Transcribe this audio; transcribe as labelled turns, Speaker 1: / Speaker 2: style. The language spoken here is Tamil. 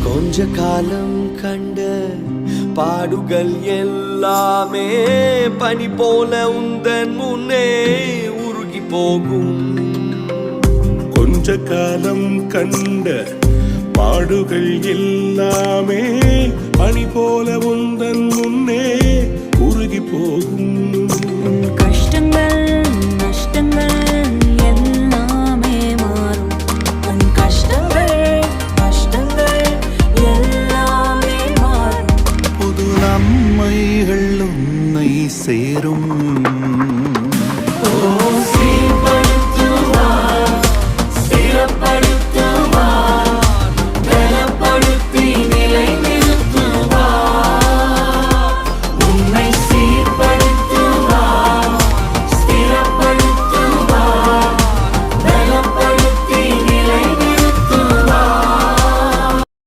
Speaker 1: கொஞ்ச காலம் கண்ட பாடுகள் எல்லாமே பனி போல உந்தன் முன்னே உருகி போகும்.
Speaker 2: கொஞ்ச காலம் கண்ட பாடுகள் எல்லாமே பனி போல உந்தன் முன்னே உருகி போகும்.